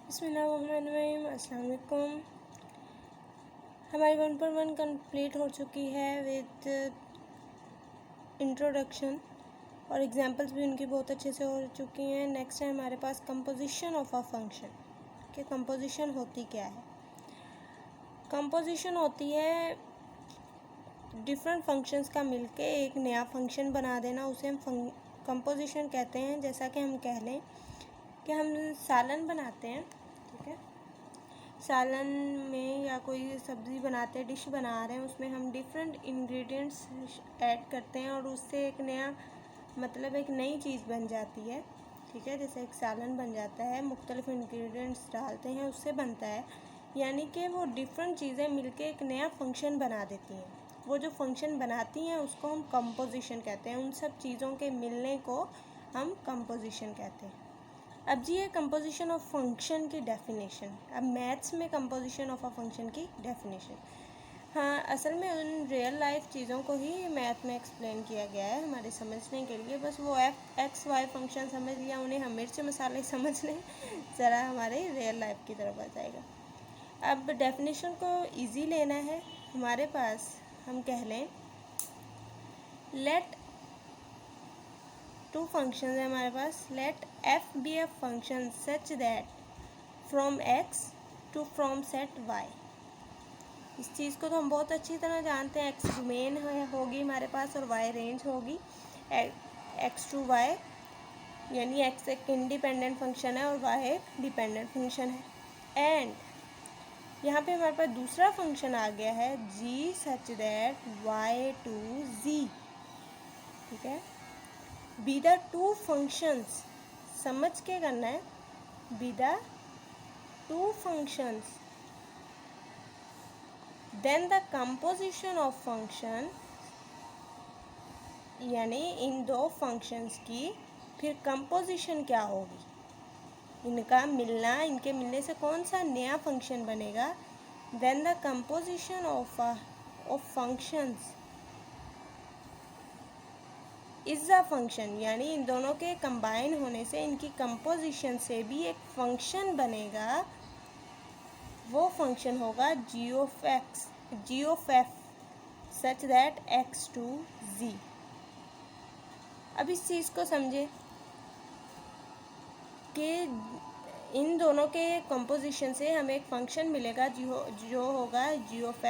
बिस्मिल्लाहिर्रहमानिर्रहीम। अस्सलाम वालेकुम। हमारी 1.1 कंप्लीट हो चुकी है विद इंट्रोडक्शन और एग्जांपल्स भी उनकी बहुत अच्छे से हो चुकी हैं। नेक्स्ट है हमारे पास कंपोजिशन ऑफ अ फंक्शन कि कंपोजिशन होती क्या है। कंपोजिशन होती है डिफरेंट फंक्शंस का मिलके एक नया फंक्शन बना देना, उसे हम कंपोजिशन कहते हैं। जैसा कि हम कह लें कि हम सालन बनाते हैं, ठीक है, सालन में या कोई सब्ज़ी बनाते हैं, डिश बना रहे हैं, उसमें हम डिफरेंट इंग्रेडिएंट्स ऐड करते हैं और उससे एक नया मतलब एक नई चीज़ बन जाती है, ठीक है। जैसे एक सालन बन जाता है, मुख्तलिफ इंग्रेडिएंट्स डालते हैं, उससे बनता है। यानी कि वो डिफरेंट चीज़ें मिलके एक नया फंक्शन बना देती हैं। वो जो फंक्शन बनाती हैं उसको हम कंपोजिशन कहते हैं। उन सब चीज़ों के मिलने को हम कंपोजिशन कहते हैं। अब जी ये कंपोजिशन ऑफ फंक्शन की डेफिनेशन, अब मैथ्स में कंपोजिशन ऑफ अ फंक्शन की डेफिनेशन, हाँ असल में उन रियल लाइफ चीज़ों को ही मैथ में एक्सप्लेन किया गया है हमारे समझने के लिए। बस वो एक्स वाई फंक्शन समझ लिया, उन्हें हम मिर्च मसाले समझ लें, ज़रा हमारे रियल लाइफ की तरफ आ जाएगा। अब डेफिनेशन को इजी लेना है हमारे पास, हम कह लें लेट टू फंक्शंस है हमारे पास। Let F be a function such that from X to from set Y. इस चीज़ को तो हम बहुत अच्छी तरह जानते हैं। एक्स डोमेन होगी हमारे पास और वाई रेंज होगी। एक्स टू वाई यानी एक्स एक इंडिपेंडेंट फंक्शन है और वाई एक डिपेंडेंट फंक्शन है। एंड यहाँ पे हमारे पास दूसरा फंक्शन आ गया है जी सच दैट वाई टू जी, ठीक है। बी द टू फंक्शंस, समझ के करना है, be the two functions then the composition of function, यानी इन दो फंक्शंस की फिर कंपोजिशन क्या होगी, इनका मिलना, इनके मिलने से कौन सा नया फंक्शन बनेगा। Then the composition of functions is a function, यानी इन दोनों के कंबाइन होने से इनकी कंपोजिशन से भी एक फंक्शन बनेगा। वो फंक्शन होगा G of F such that X to G. अब इस चीज़ को समझे कि इन दोनों के कंपोजिशन से हमें एक फंक्शन मिलेगा जो होगा जी ऑफ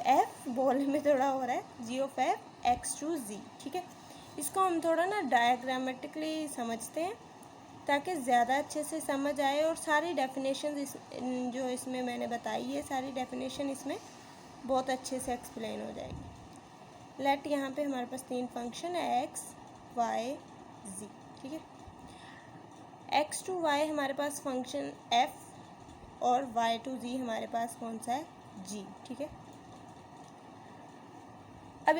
एफ, बोलने में थोड़ा हो रहा है, जी ऑफ एफ एक्स टू जी, ठीक है। इसको हम थोड़ा ना डायग्रामेटिकली समझते हैं ताकि ज़्यादा अच्छे से समझ आए और सारी डेफिनेशन जो इसमें मैंने बताई है, सारी डेफिनेशन इसमें बहुत अच्छे से एक्सप्लेन हो जाएगी। लेट यहाँ पे हमारे पास तीन फंक्शन है एक्स वाई जी, ठीक है। एक्स टू वाई हमारे पास फंक्शन एफ और वाई टू जी हमारे पास कौन सा है, जी, ठीक है। अब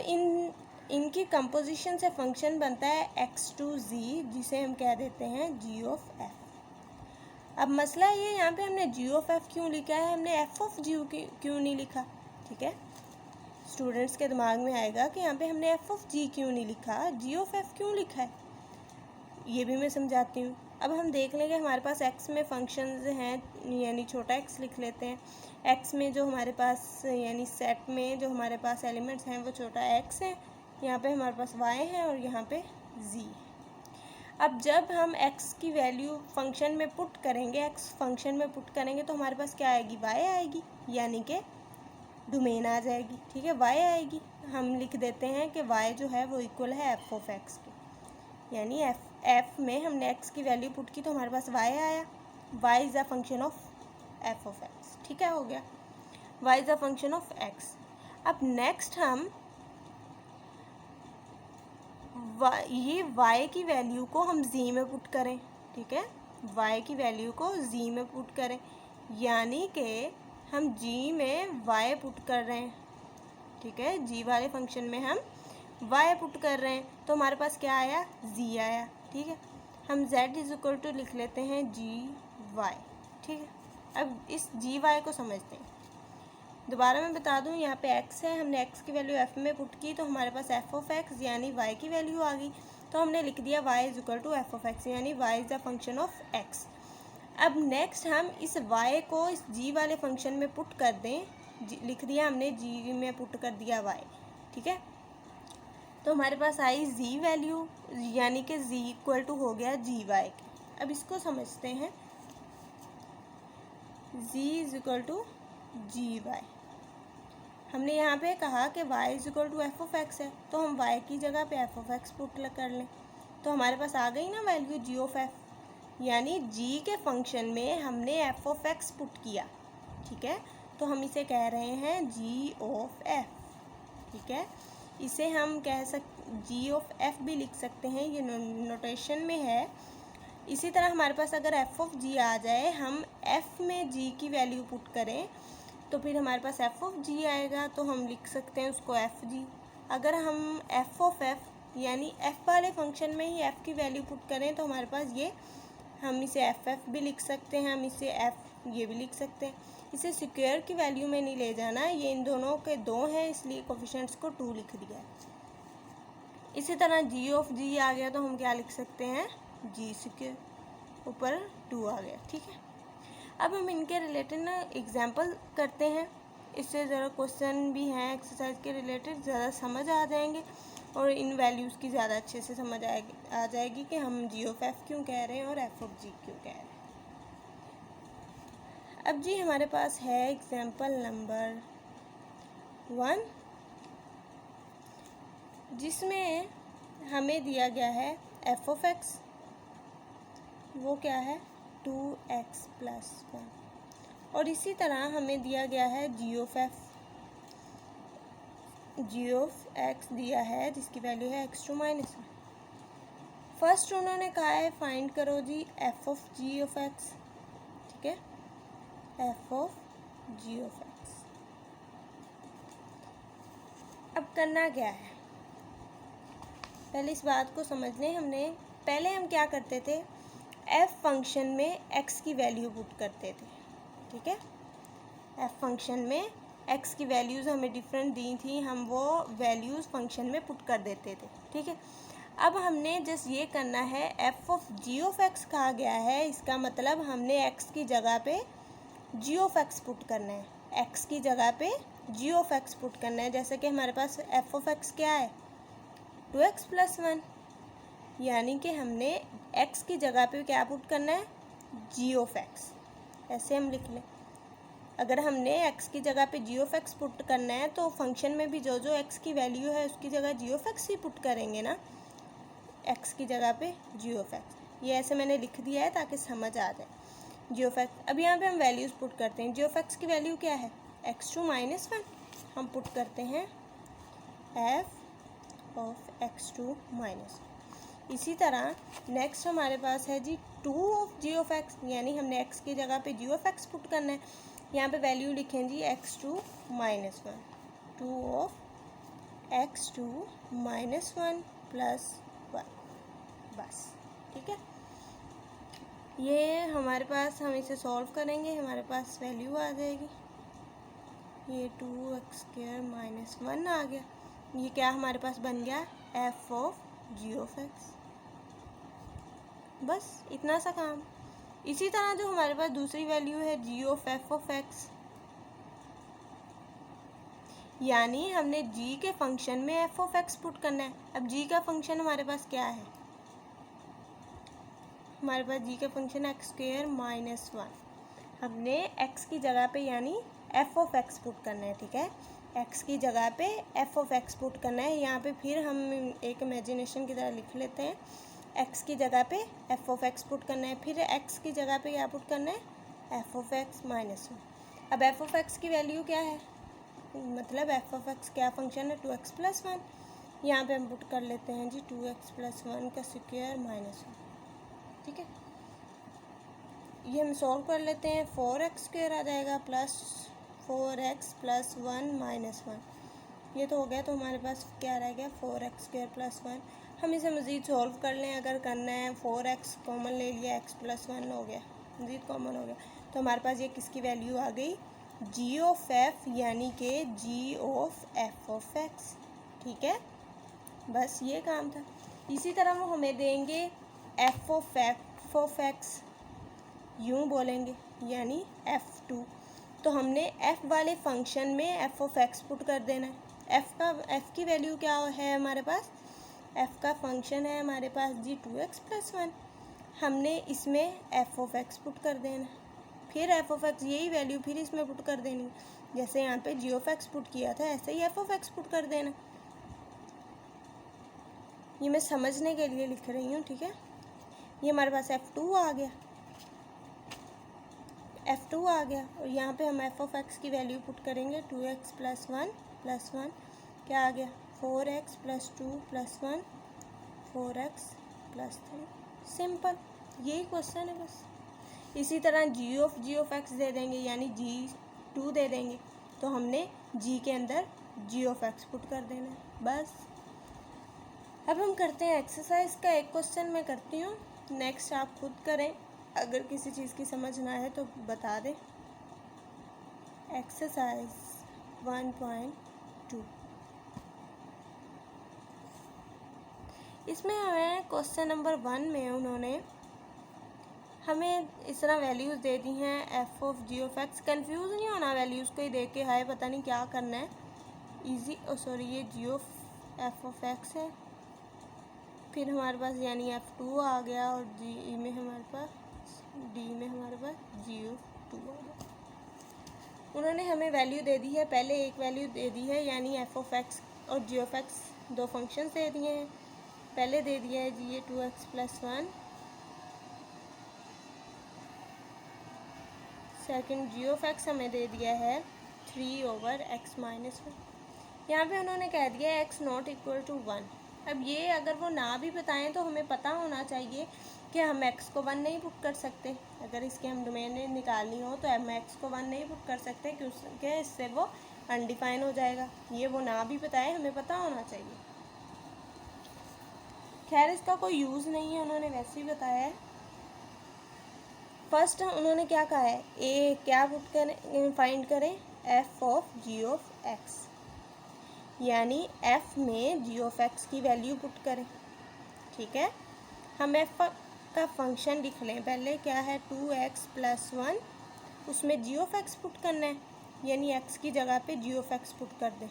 इनकी कंपोजिशन से फंक्शन बनता है एक्स टू जी, जिसे हम कह देते हैं जी ऑफ एफ। अब मसला ये, यहाँ पे हमने जी ऑफ एफ क्यों लिखा है, हमने एफ ऑफ जी क्यों नहीं लिखा, ठीक है। स्टूडेंट्स के दिमाग में आएगा कि यहाँ पे हमने एफ ऑफ जी क्यों नहीं लिखा, जी ऑफ एफ क्यों लिखा है, ये भी मैं समझाती हूँ। अब हम देख लेंगे हमारे पास एक्स में फंक्शंस हैं, यानी छोटा एक्स लिख लेते हैं। एक्स में जो हमारे पास यानी सेट में जो हमारे पास एलिमेंट्स हैं वो छोटा एक्स है, यहाँ पे हमारे पास वाई है और यहाँ पे जी। अब जब हम एक्स की वैल्यू फंक्शन में पुट करेंगे, एक्स फंक्शन में पुट करेंगे तो हमारे पास क्या आएगी, वाई आएगी, यानी कि डोमेन आ जाएगी, ठीक है, वाई आएगी। हम लिख देते हैं कि वाई जो है वो इक्वल है एफ ऑफ एक्स के, यानी एफ में हमने एक्स की वैल्यू पुट की तो हमारे पास वाई आया। Y is a function of F of X, ठीक है, हो गया, Y is a function of X. अब नेक्स्ट हम ये y की वैल्यू को हम z में पुट करें, ठीक है, y की वैल्यू को z में पुट करें, यानी कि हम g में y पुट कर रहे हैं, ठीक है, g वाले फंक्शन में हम y पुट कर रहे हैं तो हमारे पास क्या आया, z आया, ठीक है। हम z इज इक्वल टू लिख लेते हैं gy, ठीक है। अब इस gy को समझते हैं। दोबारा मैं बता दूं, यहाँ पे x है, हमने x की वैल्यू f में पुट की तो हमारे पास f ऑफ x यानी y की वैल्यू आ गई, तो हमने लिख दिया y is equal to F of X, यानी y is a function of x। अब नेक्स्ट हम इस y को इस g वाले फंक्शन में पुट कर दें, लिख दिया हमने g में पुट कर दिया y, ठीक है। तो हमारे पास आई z वैल्यू, यानी कि z इक्वल टू हो गया gy के। अब इसको समझते हैं, z is equal to gy। हमने यहाँ पे कहा कि y is equal to F of X है, तो हम y की जगह पे एफ ऑफ एक्स पुट कर लें, तो हमारे पास आ गई ना वैल्यू g ऑफ एफ, यानी g के फंक्शन में हमने एफ ऑफ एक्स पुट किया, ठीक है। तो हम इसे कह रहे हैं g ऑफ एफ, ठीक है। इसे हम g ऑफ एफ भी लिख सकते हैं, ये नोटेशन में है। इसी तरह हमारे पास अगर एफ ऑफ g आ जाए, हम f में g की वैल्यू पुट करें तो फिर हमारे पास एफ ऑफ g आएगा, तो हम लिख सकते हैं उसको एफ जी। अगर हम एफ ऑफ एफ यानी f वाले फंक्शन में ही f की वैल्यू पुट करें तो हमारे पास ये, हम इसे एफ एफ भी लिख सकते हैं, हम इसे एफ ये भी लिख सकते हैं। इसे स्क्वायर की वैल्यू में नहीं ले जाना, ये इन दोनों के 2 हैं, इसलिए कोफिशिएंट्स को 2 लिख दिया है। इसी तरह g ऑफ g आ गया तो हम क्या लिख सकते हैं, g स्क्वायर, ऊपर 2 आ गया, ठीक है। अब हम इनके रिलेटेड ना एग्जाम्पल करते हैं, इससे ज़रा क्वेश्चन भी हैं एक्सरसाइज के रिलेटेड, ज़्यादा समझ आ जाएंगे और इन वैल्यूज़ की ज़्यादा अच्छे से समझ आ जाएगी कि हम g ऑफ f क्यों कह रहे हैं और f ऑफ g क्यों कह रहे हैं। अब जी हमारे पास है एग्जाम्पल नंबर 1, जिसमें हमें दिया गया है f ऑफ x, वो क्या है 2x प्लस 1, और इसी तरह हमें दिया गया है g of f, g of x दिया है जिसकी वैल्यू है x2 माइनस 1। फर्स्ट उन्होंने कहा है फाइंड करो जी f of g of x, ठीक है, f of g of x। अब करना क्या है, पहले इस बात को समझ लें। पहले हम क्या करते थे, f फंक्शन में x की वैल्यू पुट करते थे, ठीक है। f फंक्शन में x की वैल्यूज़ हमें डिफरेंट दी थी, हम वो वैल्यूज़ फंक्शन में पुट कर देते थे, ठीक है। अब हमने जस्ट ये करना है, f of g of x कहा गया है, इसका मतलब हमने x की जगह पे g ऑफ x पुट करना है, x की जगह पे g ऑफ x पुट करना है। जैसे कि हमारे पास f ऑफ x क्या है 2x प्लस 1, यानी कि हमने x की जगह पे क्या पुट करना है g ऑफ x, ऐसे हम लिख लें। अगर हमने x की जगह पे g ऑफ x पुट करना है तो फंक्शन में भी जो जो x की वैल्यू है उसकी जगह g of x he put करेंगे ना, x की जगह पे g ऑफ x। ये ऐसे मैंने लिख दिया है ताकि समझ आ जाए g ऑफ x। अब यहाँ पे हम वैल्यूज़ पुट करते हैं, g ऑफ x की वैल्यू क्या है x2 माइनस 1, हम पुट करते हैं f ऑफ x2 माइनस 1। इसी तरह नेक्स्ट हमारे पास है जी 2 ऑफ g ऑफ x, यानी हमने x की जगह पे g ऑफ x पुट करना है। यहाँ पे वैल्यू लिखें जी x2 minus 1, 2 of x2 minus 1 plus 1, बस, ठीक है। ये हमारे पास, हम इसे सॉल्व करेंगे, हमारे पास वैल्यू आ जाएगी, ये 2x² माइनस 1 आ गया। ये क्या हमारे पास बन गया f of g of x, बस इतना सा काम। इसी तरह जो हमारे पास दूसरी वैल्यू है g of f of x, यानी हमने g के फंक्शन में f ऑफ x पुट करना है। अब g का फंक्शन हमारे पास क्या है, हमारे पास g का फंक्शन x² माइनस 1, हमने x की जगह पे यानी f ऑफ x पुट करना है, ठीक है। x की जगह पे f ऑफ x पुट करना है। यहाँ पे फिर हम एक इमेजिनेशन की तरह लिख लेते हैं, x की जगह पे f ऑफ x पुट करना है, फिर x की जगह पे क्या पुट करना है f ऑफ x माइनस 1। अब f ऑफ x की वैल्यू क्या है, मतलब f ऑफ x क्या फंक्शन है 2x प्लस 1, यहाँ पे हम पुट कर लेते हैं जी 2x प्लस 1 का स्क्वायर माइनस 1, ठीक है। ये हम सॉल्व कर लेते हैं, 4x² आ जाएगा प्लस 4x प्लस 1 माइनस 1, ये तो हो गया। तो हमारे पास क्या रह गया 4x² प्लस 1। हम इसे मज़ीद सॉल्व कर लें, अगर करना है 4x कॉमन ले लिया, x प्लस 1 हो गया, मज़ीद कॉमन हो गया, तो हमारे पास ये किसकी वैल्यू आ गई g ऑफ f, यानी कि g of f of x, ठीक है। बस ये काम था। इसी तरह वो हमें देंगे f ऑफ x, यूँ बोलेंगे, यानी f2। तो हमने f वाले फंक्शन में f ऑफ x पुट कर देना है। f की वैल्यू क्या है हमारे पास, f का फंक्शन है हमारे पास जी 2x+1। हमने इसमें f ऑफ x पुट कर देना, फिर f ऑफ x यही वैल्यू फिर इसमें पुट कर देनी। जैसे यहाँ पे g ऑफ x पुट किया था ऐसे ही f ऑफ x पुट कर देना। ये मैं समझने के लिए लिख रही हूँ, ठीक है। ये हमारे पास f2 आ गया, f2 आ गया, और यहाँ पे हम f ऑफ x की वैल्यू पुट करेंगे 2x+1 क्या आ गया 4x+2+1 4x+3। सिंपल, यही क्वेश्चन है बस। इसी तरह g ऑफ x दे देंगे, यानी g2 दे देंगे, तो हमने g के अंदर g ऑफ x पुट कर देना है बस। अब हम करते हैं एक्सरसाइज का एक क्वेश्चन मैं करती हूँ, नेक्स्ट आप खुद करें। अगर किसी चीज़ की समझ ना आए तो बता दें। एक्सरसाइज 1.2, इसमें हमें क्वेश्चन नंबर 1 में उन्होंने हमें इस तरह वैल्यूज़ दे दी हैं f of g of x। Confuse नहीं होना, वैल्यूज़ को ही देख के हाय पता नहीं क्या करना है, इजी। सॉरी, ये g of f of x है, फिर हमारे पास यानी f2 आ गया, और g में हमारे पास d में हमारे पास g ऑफ 2 आ गया। उन्होंने हमें वैल्यू दे दी है, पहले एक वैल्यू दे दी है, यानी f ऑफ x और g ऑफ x दो फंक्शंस दे दिए हैं। पहले दे दिया है जी ये 2x+1, second g of x हमें दे दिया है 3/x-1। यहाँ पे उन्होंने कह दिया x नॉट इक्वल टू 1। अब ये अगर वो ना भी बताएं तो हमें पता होना चाहिए कि हम x को 1 नहीं पुट कर सकते। अगर इसकी हम डोमेन निकालनी हो तो हम x को 1 नहीं पुट कर सकते, क्योंकि इससे वो अनडिफाइन हो जाएगा। ये वो ना भी बताए, हमें पता होना चाहिए। खैर इसका कोई यूज़ नहीं है, उन्होंने वैसे ही बताया है। फर्स्ट उन्होंने क्या कहा है, ए क्या पुट करें, फाइंड करें f of g of x, यानी f में g ऑफ x की वैल्यू पुट करें, ठीक है। हम f का फंक्शन लिख लें पहले, क्या है 2x+1, उसमें g ऑफ x पुट करना है, यानी x की जगह पे g ऑफ x पुट कर दें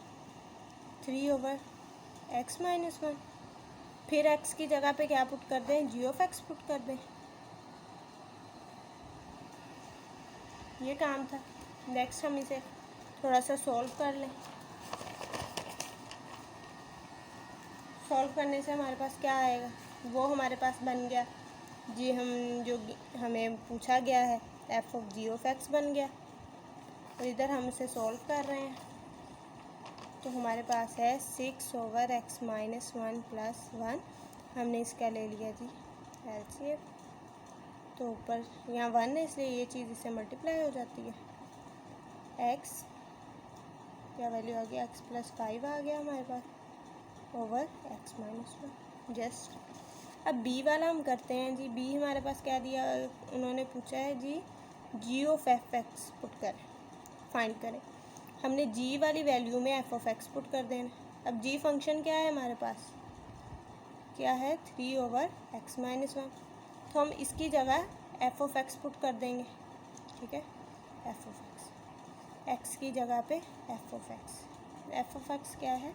3/x-1। फिर x की जगह पे क्या पुट कर दें, g ऑफ x पुट कर दें। ये काम था। नेक्स्ट हम इसे थोड़ा सा सॉल्व कर लें। सॉल्व करने से हमारे पास क्या आएगा, वो हमारे पास बन गया जी, हम जो हमें पूछा गया है f of g of x बन गया, और इधर हम इसे सॉल्व कर रहे हैं। तो हमारे पास है 6/x-1 हमने इसका ले लिया जी LCM। तो ऊपर यहाँ 1 है इसलिए ये चीज़ इससे मल्टीप्लाई हो जाती है। x क्या वैल्यू आ गया, x+5 आ गया हमारे पास ओवर x-1 जस्ट। अब b वाला हम करते हैं जी। b हमारे पास क्या दिया, उन्होंने पूछा है जी g ऑफ f(x) पुट करें, फाइंड करें। हमने g वाली वैल्यू में f ऑफ x पुट कर देना। अब g फंक्शन क्या है हमारे पास, क्या है 3/x-1, तो हम इसकी जगह f ऑफ x पुट कर देंगे, ठीक है। f ऑफ x की जगह पे f ऑफ x क्या है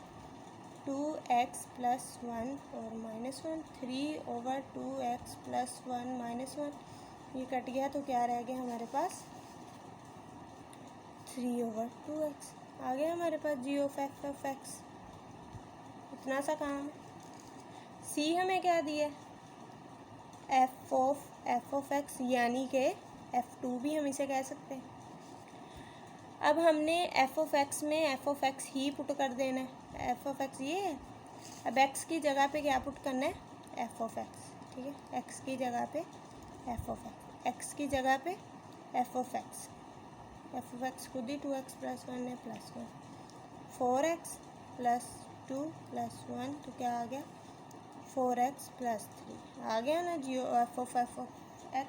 2x+1 और -1, 3/2x+1 -1, ये कट गया तो क्या रह गया हमारे पास 3/2x आ गया हमारे पास g of f of x। इतना सा काम है। c हमें क्या दिया, f ऑफ x, यानी कि f2 भी हम इसे कह सकते हैं। अब हमने f ऑफ x में f of x he put कर देना है। f ऑफ x ये है। अब x की जगह पे क्या पुट करना है, f ऑफ x, ठीक है। x की जगह पे f ऑफ x की जगह पे f ऑफ x खुद ही 2x+1 है +1, 4x+2+1 तो क्या आ गया 4x+3 आ गया ना जी f ऑफ x।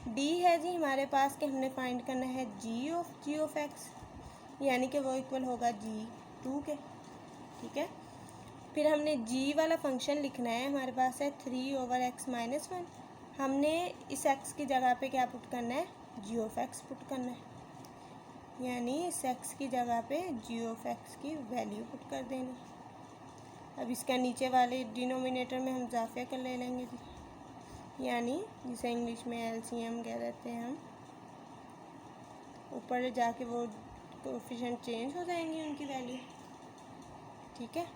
d है जी हमारे पास कि हमने फाइंड करना है g ऑफ x, यानी कि वो इक्वल होगा g2 के, ठीक है। फिर हमने g वाला फंक्शन लिखना है, हमारे पास है 3/x-1, हमने इस एक्स की जगह पे क्या पुट करना है, जी ऑफ एक्स पुट करना है, यानी इस एक्स की जगह पे जी ऑफ एक्स की वैल्यू पुट कर देनी। अब इसका नीचे वाले डिनोमिनेटर में हम इजाफे कर ले लेंगे जी, यानी जिसे इंग्लिश में एलसीएम कह देते हैं हम। ऊपर जाके वो कोएफिशिएंट चेंज हो जाएंगी उनकी वैल्यू, ठीक है।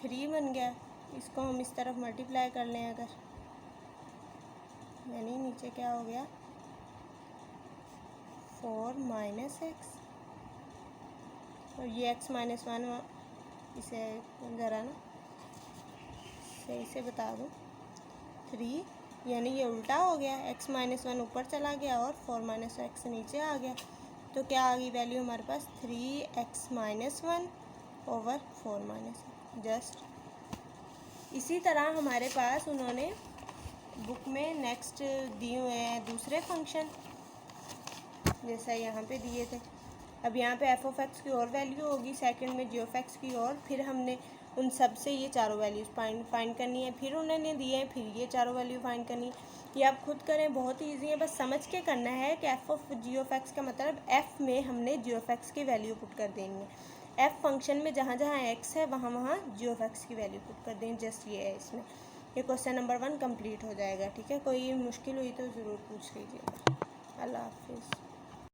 3 बन गया, इसको हम इस तरफ मल्टीप्लाई कर लें अगर, यानी नीचे क्या हो गया 4 माइनस एक्स, और ये x माइनस 1, इसे ज़रा ना सही से बता दूँ, 3, यानी ये उल्टा हो गया, x माइनस 1 ऊपर चला गया और 4 माइनस एक्स नीचे आ गया। तो क्या आ गई वैल्यू हमारे पास 3x minus 1 over 4 minus, just इसी तरह हमारे पास उन्होंने बुक में नेक्स्ट दिए हुए हैं दूसरे फंक्शन, जैसा यहाँ पे दिए थे। अब यहाँ पे एफ ऑफ एक्स की और वैल्यू होगी, सेकंड में जी ऑफ एक्स की और, फिर हमने उन सब से ये चारों वैल्यूज़ फाइंड करनी है, फिर उन्होंने दिए हैं, फिर ये चारों वैल्यू फाइंड करनी है। ये आप खुद करें, बहुत ही ईजी है, बस समझ के करना है कि F of G of X का मतलब एफ़ में हमने जी ऑफ एक्स की वैल्यू पुट कर देनी है। एफ़ फंक्शन में जहाँ जहाँ एक्स है वहाँ वहाँ जी ऑफ एक्स की वैल्यू पुट कर देंगे, जस्ट ये है इसमें। ये क्वेश्चन नंबर 1 कंप्लीट हो जाएगा, ठीक है। कोई मुश्किल हुई तो ज़रूर पूछ लीजिएगा। अल्लाह हाफिज़।